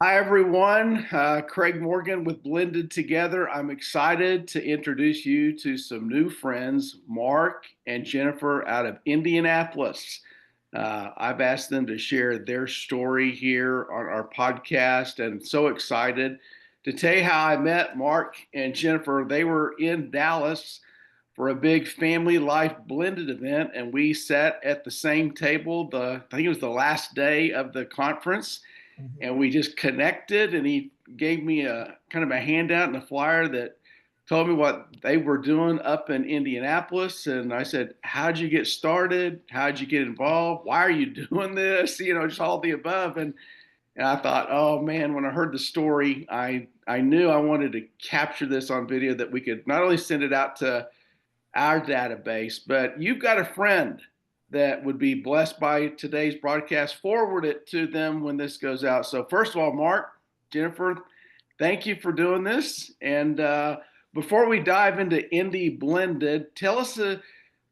Hi, everyone. Craig Morgan with Blended Together. I'm excited to introduce you to some new friends, Mark and Jennifer out of Indianapolis. I've asked them to share their story here on our podcast, and so excited to tell you how I met Mark and Jennifer. They were in Dallas for a big family life blended event, and we sat at the same table. I think it was the last day of the conference, Mhm. and we just connected, and he gave me a kind of a handout and a flyer that told me what they were doing up in Indianapolis. And I said, how'd you get started? How'd you get involved? Why are you doing this? Just all the above. And I thought, oh man, when I heard the story, I knew I wanted to capture this on video that we could not only send it out to our database, but you've got a friend that would be blessed by today's broadcast. Forward it to them when this goes out. So, first of all, Mark, Jennifer, thank you for doing this. And before we dive into Indy Blended, tell us a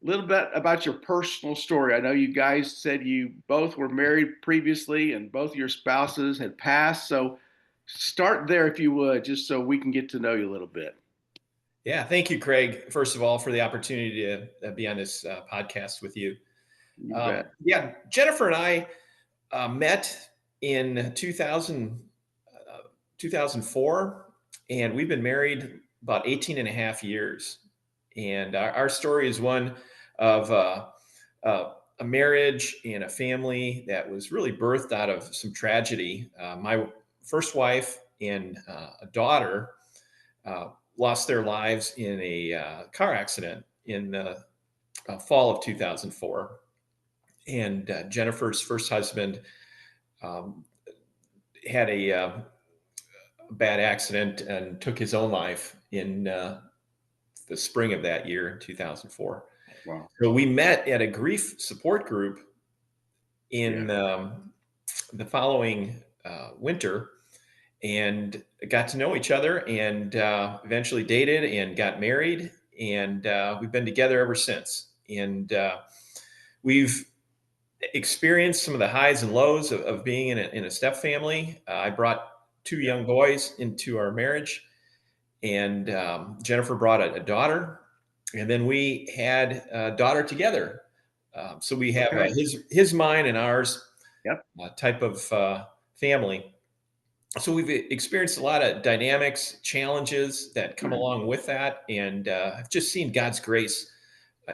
little bit about your personal story. I know you guys said you both were married previously and both your spouses had passed. So, start there if you would, just so we can get to know you a little bit. Yeah, thank you, Craig, first of all, for the opportunity to be on this podcast with you. You bet. Yeah, Jennifer and I met in 2004, and we've been married about 18 and a half years. And our story is one of a marriage and a family that was really birthed out of some tragedy. My first wife and a daughter lost their lives in a car accident in the fall of 2004. And Jennifer's first husband um, had a bad accident and took his own life in the spring of that year in 2004. Wow. So we met at a grief support group Yeah. in the following winter and got to know each other and eventually dated and got married. And we've been together ever since. And we've experienced some of the highs and lows of being in a step family. I brought two Yeah. young boys into our marriage, and Jennifer brought a daughter, and then we had a daughter together. So we have Okay. his, mine, and ours Yep. type of family. So we've experienced a lot of dynamics, challenges that come along with that, and I've just seen God's grace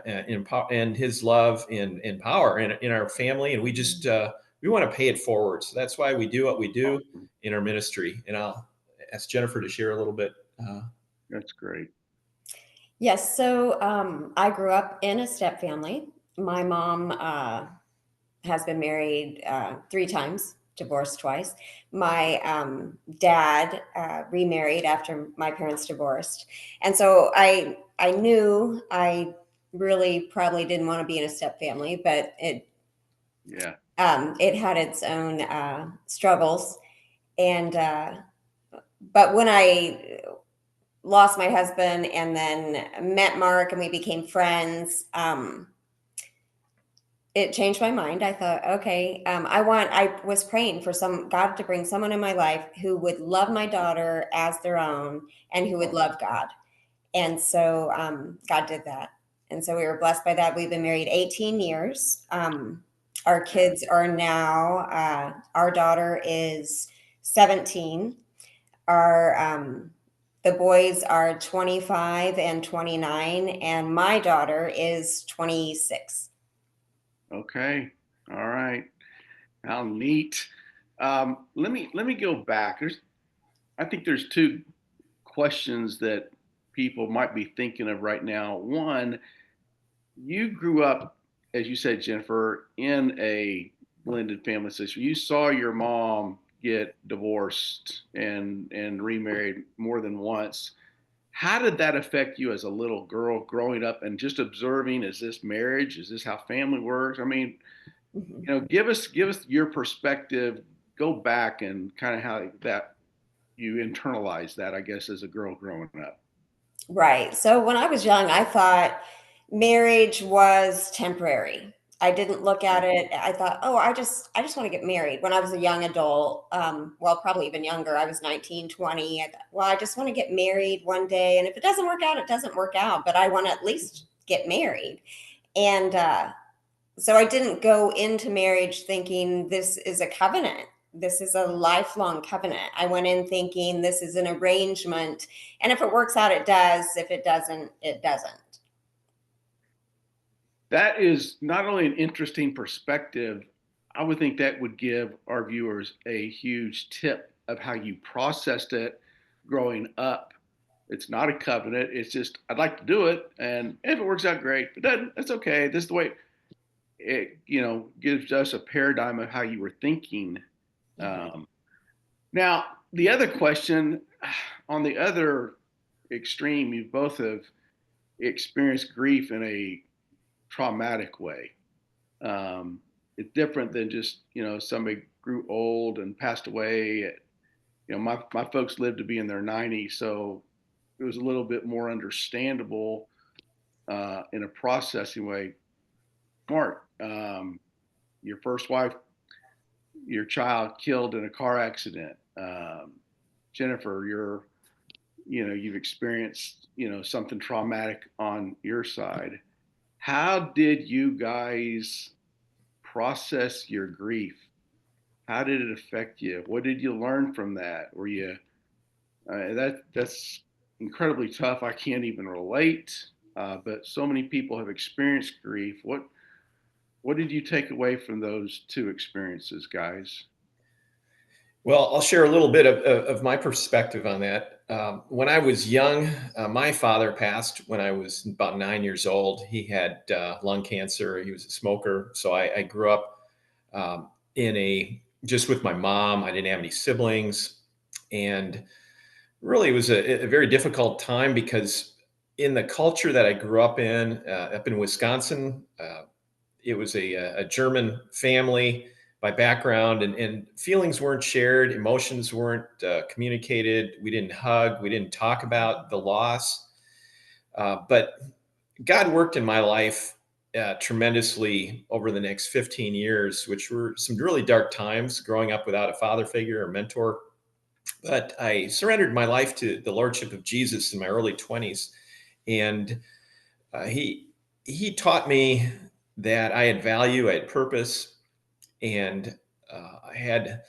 and His love and power in our family, and we want to pay it forward. So that's why we do what we do Awesome. in our ministry. And I'll ask Jennifer to share a little bit. That's great. Yes, so I grew up in a step family. My mom has been married three times, divorced twice. My dad remarried after my parents divorced, and so I knew I really probably didn't want to be in a step family, but Yeah. it had its own struggles, and but when I lost my husband and then met Mark and we became friends. It changed my mind. I thought, okay, I was praying for God to bring someone in my life who would love my daughter as their own and who would Awesome. love God. And so God did that. And so we were blessed by that. We've been married 18 years. Our Yeah. kids are now, our daughter is 17. The boys are 25 and 29, and my daughter is 26. Okay. All right. How neat. Let me go back. I think there's two questions that people might be thinking of right now. One, you grew up, as you said, Jennifer, in a blended family system. You saw your mom get divorced and remarried more than once. How did that affect you as a little girl growing up and just observing, is this marriage? Is this how family works? I mean, Mhm. give us your perspective. Go back and kind of how that you internalize that, I guess, as a girl growing up. Right. So when I was young, I thought marriage was temporary. I didn't look at it. I thought, oh, I just want to get married. When I was a young adult, well, probably even younger, I was 19, 20. I thought, well, I just want to get married one day. And if it doesn't work out, it doesn't work out, but I want to at least get married. And so I didn't go into marriage thinking this is a covenant. This is a lifelong covenant. I went in thinking this is an arrangement. And if it works out, it does. If it doesn't, it doesn't. That is not only an interesting perspective, I would think that would give our viewers a huge tip of how you processed it growing up. It's not a covenant. It's just, I'd like to do it. And if it works out, great. If it doesn't, that's okay. This is the way it, gives us a paradigm of how you were thinking. Mhm. Um, Now, the other question on the other extreme, you both have experienced grief in a traumatic way. It's different than just somebody grew old and passed away. My folks lived to be in their 90s, so it was a little bit more understandable in a processing way. Mark, your first wife, your child killed in a car accident. Jennifer, you've experienced something traumatic on your side. How did you guys process your grief? How did it affect you? What did you learn from that? Were you that's incredibly tough. I can't even relate. But so many people have experienced grief. What did you take away from those two experiences, guys? Well, I'll share a little bit of my perspective on that. When I was young, my father passed when I was about 9 years old. He had lung cancer. He was a smoker. So I grew up in just with my mom. I didn't have any siblings. And really, it was a very difficult time because in the culture that I grew up in Wisconsin, it was a German family by background, and feelings weren't shared, emotions weren't communicated. We didn't hug, we didn't talk about the loss. But God worked in my life tremendously over the next 15 years, which were some really dark times growing up without a father figure or mentor. But I surrendered my life to the Lordship of Jesus in my early 20s. And he taught me that I had value, I had purpose, and I had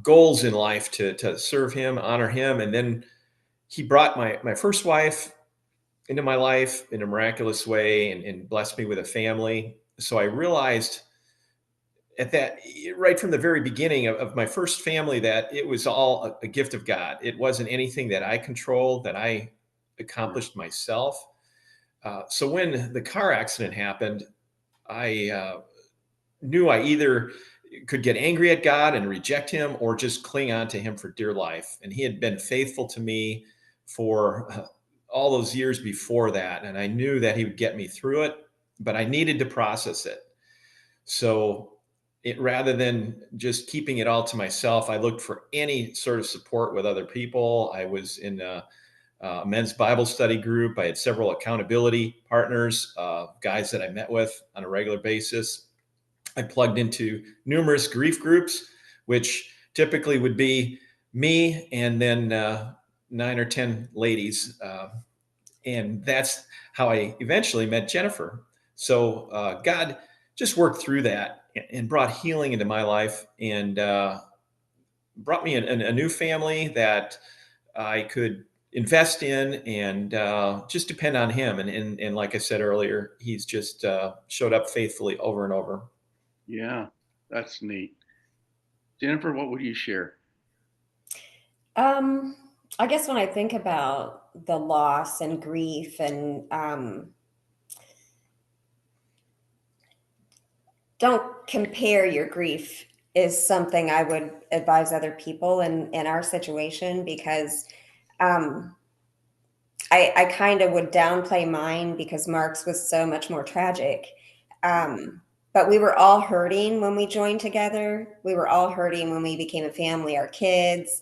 goals in life to serve him, honor him. And then he brought my first wife into my life in a miraculous way and blessed me with a family. So I realized at that, right from the very beginning of my first family, that it was all a gift of God. It wasn't anything that I controlled, that I accomplished myself. So when the car accident happened, I knew I either could get angry at God and reject him or just cling on to him for dear life. And he had been faithful to me for all those years before that. And I knew that he would get me through it, but I needed to process it. So rather than just keeping it all to myself, I looked for any sort of support with other people. I was in a men's Bible study group. I had several accountability partners, guys that I met with on a regular basis. I plugged into numerous grief groups, which typically would be me and then 9 or 10 ladies. And that's how I eventually met Jennifer. So God just worked through that and brought healing into my life and brought me a new family that I could invest in and just depend on him. And like I said earlier, he's just showed up faithfully over and over. Yeah, that's neat. Jennifer, what would you share? Um, I guess when I think about the loss and grief and don't compare your grief is something I would advise other people in our situation because um, I kind of would downplay mine because Mark's was so much more tragic. But we were all hurting when we joined together. We were all hurting when we became a family, our kids.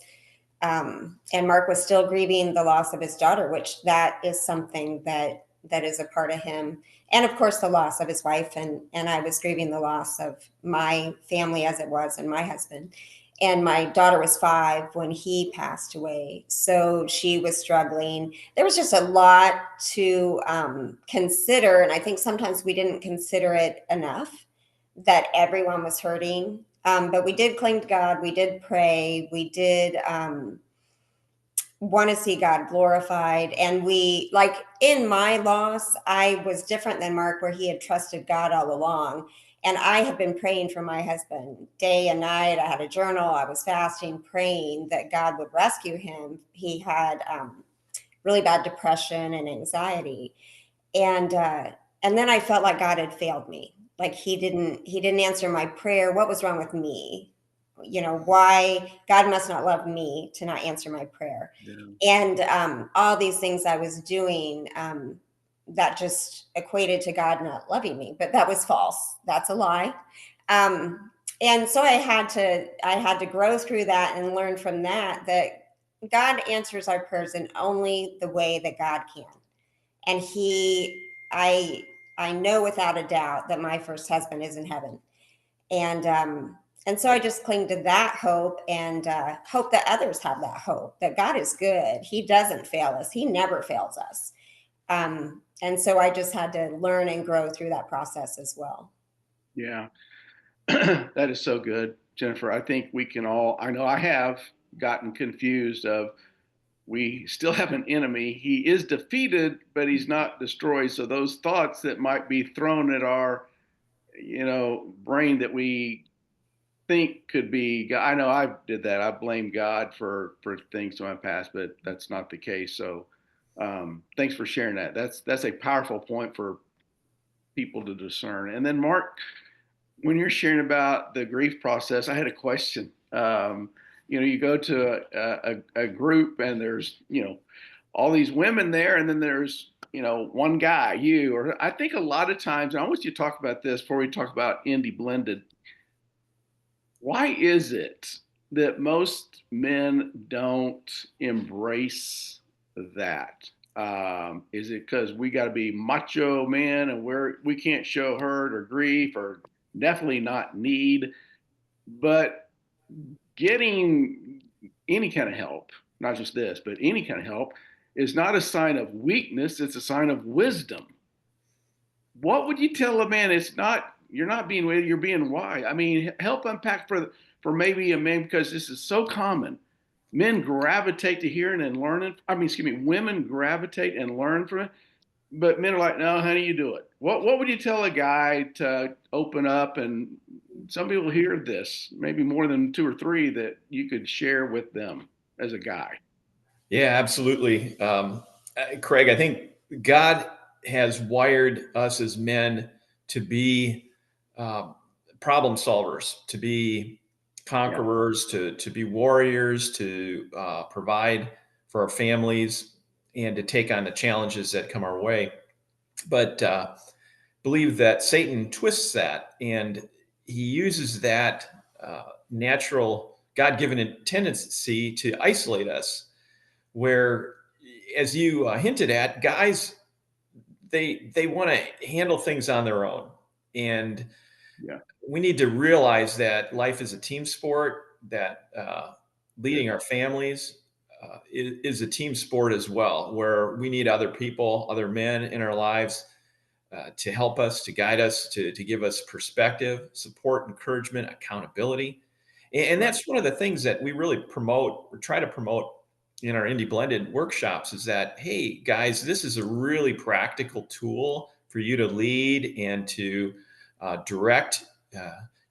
And Mark was still grieving the loss of his daughter, which that is something that that is a part of him. And of course, the loss of his wife, and I was grieving the loss of my family as it was, and my husband. And my daughter was 5 when he passed away, so she was struggling. There was just a lot to consider, and I think sometimes we didn't consider it enough, that everyone was hurting. But we did cling to God. We did pray. We did want to see God glorified. And we, like in my loss, I was different than Mark, where he had trusted God all along. And I had been praying for my husband day and night. I had a journal. I was fasting, praying that God would rescue him. He had really bad depression and anxiety. And then I felt like God had failed me. Like he didn't answer my prayer. What was wrong with me? Why God must not love me to not answer my prayer. Yeah. And all these things I was doing, that just equated to God not loving me, but that was false. That's a lie. And so I had to grow through that and learn from that God answers our prayers in only the way that God can. And I know without a doubt that my first husband is in heaven. And so I just cling to that hope, and hope that others have that hope, that God is good. He doesn't fail us. He never fails us. And so I just had to learn and grow through that process as well. Yeah. That is so good, Jennifer. I think we can all, I know I have gotten confused of, we still have an enemy. He is defeated, but he's not destroyed. So those thoughts that might be thrown at our, brain that we think could be God. I know I did that. I blame God for things in my past, but that's not the case. So thanks for sharing that. That's a powerful point for people to discern. And then Mark, when you're sharing about the grief process, I had a question. You go to a group and there's, all these women there, and then there's, one guy, you, or I think a lot of times, and I want you to talk about this before we talk about Indy Blended. Why is it that most men don't embrace that? Is it because we got to be macho men and we can't show hurt or grief or definitely not need? But getting any kind of help, not just this, but any kind of help, is not a sign of weakness. It's a sign of wisdom. What would you tell a man? You're not being weird, you're being wise. I mean, help unpack for maybe a man, because this is so common. Men gravitate to hearing and learning. I mean, excuse me, women gravitate and learn from it, but men are like, no, honey, you do it. What would you tell a guy to open up? And some people hear this, maybe more than 2 or 3, that you could share with them as a guy. Yeah, absolutely. Craig, I think God has wired us as men to be problem solvers, to be conquerors, to be warriors, to provide for our families, and to take on the challenges that come our way. But believe that Satan twists that, and he uses that natural God-given tendency to isolate us, where, as you hinted at, guys, they want to handle things on their own. And Yeah. we need to realize that life is a team sport, that leading our families is a team sport as well, where we need other people, other men in our lives to help us, to guide us, to give us perspective, support, encouragement, accountability. And that's one of the things that we really promote, or try to promote, in our Indy Blended workshops, is that, hey, guys, this is a really practical tool for you to lead and to direct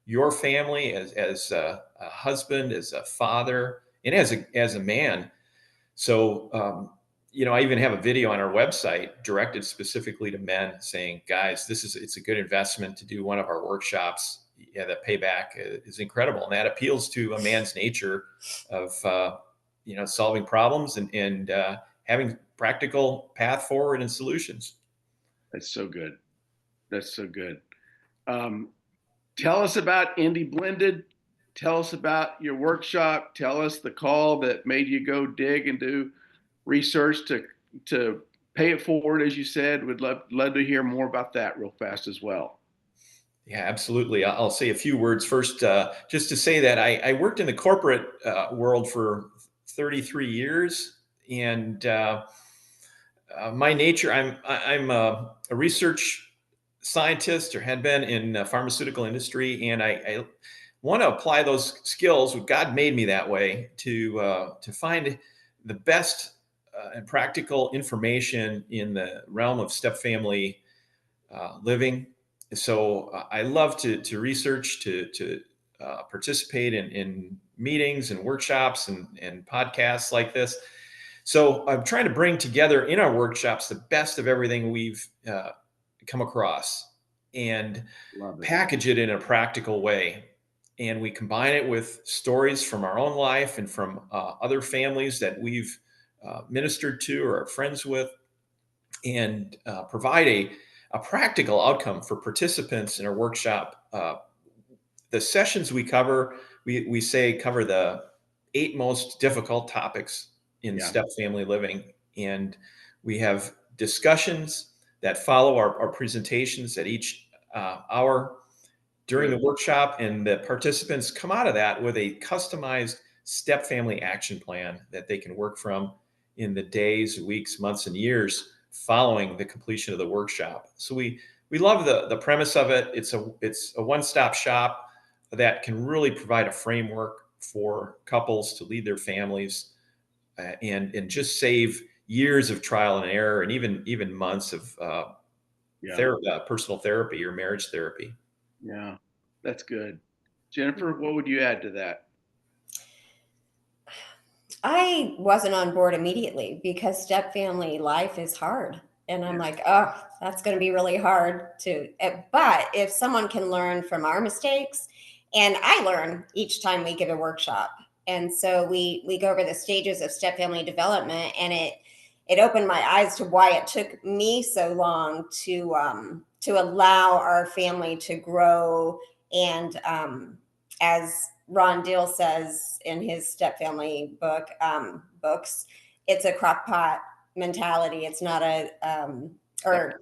your family as a husband, as a father, and as a man. So, I even have a video on our website directed specifically to men, saying, guys, it's a good investment to do one of our workshops. Yeah, the payback is incredible. And that appeals to a man's nature of, solving problems and having practical path forward and solutions. That's so good. That's so good. Um, Tell us about Indy Blended. Tell us about your workshop. Tell us the call that made you go dig and do research to pay it forward, as you said. Would love to hear more about that real fast as well. Yeah, absolutely. I'll say a few words first, just to say that I worked in the corporate world for 33 years, and my nature, I'm a research scientist, or had been in the pharmaceutical industry, and I want to apply those skills. God made me that way to find the best and practical information in the realm of step family living. So I love to research, to participate in meetings and workshops and podcasts like this. So I'm trying to bring together in our workshops the best of everything we've come across and Love it. package it in a practical way. And we combine it with stories from our own life and from other families that we've ministered to or are friends with, and provide a practical outcome for participants in our workshop. The sessions we cover, we say cover the 8 most difficult topics in Yeah. step family living. And we have discussions that follow our presentations at each hour during the Good. workshop. And the participants come out of that with a customized step family action plan that they can work from in the days, weeks, months, and years following the completion of the workshop. So we love the premise of it. It's a one-stop shop that can really provide a framework for couples to lead their families, and just save years of trial and error, and even months of Yeah. personal therapy or marriage therapy. Yeah. That's good. Jennifer, what would you add to that? I wasn't on board immediately because step family life is hard. And I'm like, oh, that's going to be really hard to. But if someone can learn from our mistakes, and I learn each time we give a workshop. And so we go over the stages of step family development, and it opened my eyes to why it took me so long to allow our family to grow. And as Ron Deal says in his step family books, it's a crock pot mentality. It's not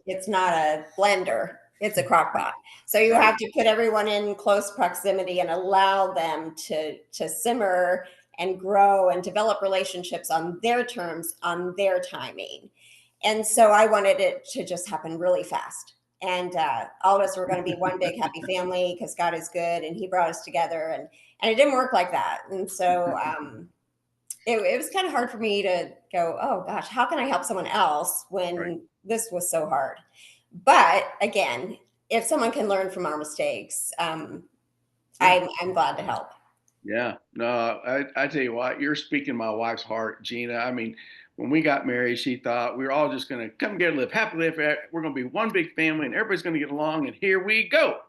it's not a blender. It's a crock pot. So you have to put everyone in close proximity and allow them to simmer and grow and develop relationships on their terms, on their timing. And so I wanted it to just happen really fast. And all of us were going to be one big happy family because God is good and He brought us together. And it didn't work like that. And so it was kind of hard for me to go, oh gosh, how can I help someone else when this was so hard? But again, if someone can learn from our mistakes, I'm glad to help. Yeah, no, I tell you what, you're speaking my wife's heart, Gina. I mean, when we got married, she thought we were all just going to come together, live happily ever after. We're going to be one big family, and everybody's going to get along. And here we go.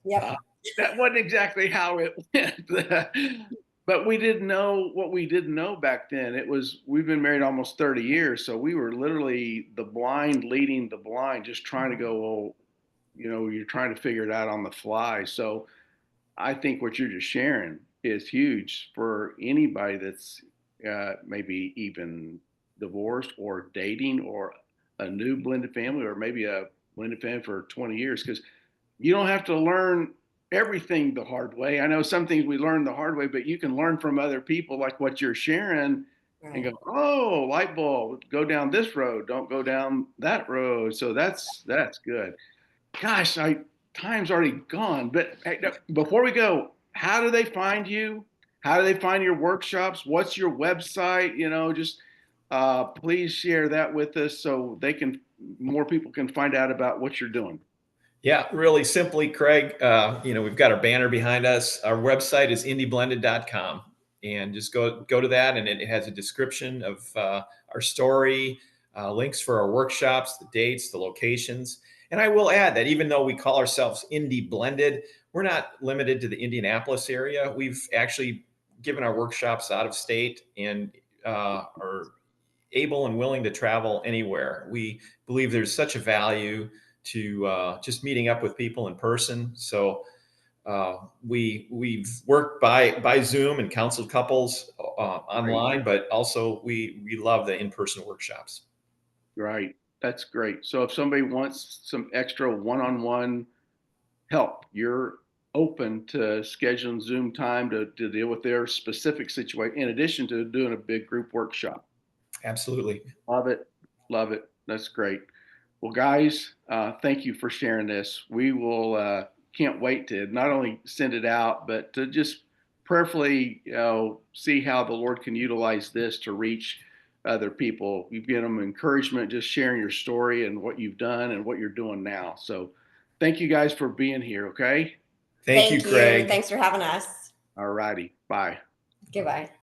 Yep. That wasn't exactly how it went. But we didn't know what we didn't know back then. We've been married almost 30 years, so we were literally the blind leading the blind, just trying to go. Well, you're trying to figure it out on the fly. So I think what you're just sharing is huge for anybody that's maybe even divorced or dating or a new blended family or maybe a blended family for 20 years, because you don't have to learn everything the hard way. I know some things we learn the hard way, but you can learn from other people like what you're sharing and go, oh, light bulb, go down this road, don't go down that road. So that's good. Gosh, time's already gone. But hey, before we go, how do they find you? How do they find your workshops? What's your website? Just please share that with us so more people can find out about what you're doing. Yeah, really simply, Craig, we've got our banner behind us. Our website is indyblended.com, and just go to that, and it has a description of our story, links for our workshops, the dates, the locations. And I will add that even though we call ourselves Indy Blended, we're not limited to the Indianapolis area. We've actually given our workshops out of state and are able and willing to travel anywhere. We believe there's such a value to just meeting up with people in person. So we've worked by Zoom and counseled couples online, but also we love the in-person workshops. Right. That's great. So if somebody wants some extra one-on-one help, you're open to scheduling Zoom time to deal with their specific situation, in addition to doing a big group workshop. Absolutely. Love it. Love it. That's great. Well, guys, thank you for sharing this. We will, can't wait to not only send it out, but to just prayerfully, see how the Lord can utilize this to reach other people. You've given them encouragement, just sharing your story and what you've done and what you're doing now. So thank you guys for being here. Okay. Thank you, Thank you. Craig. Thanks for having us. All righty. Bye. Goodbye.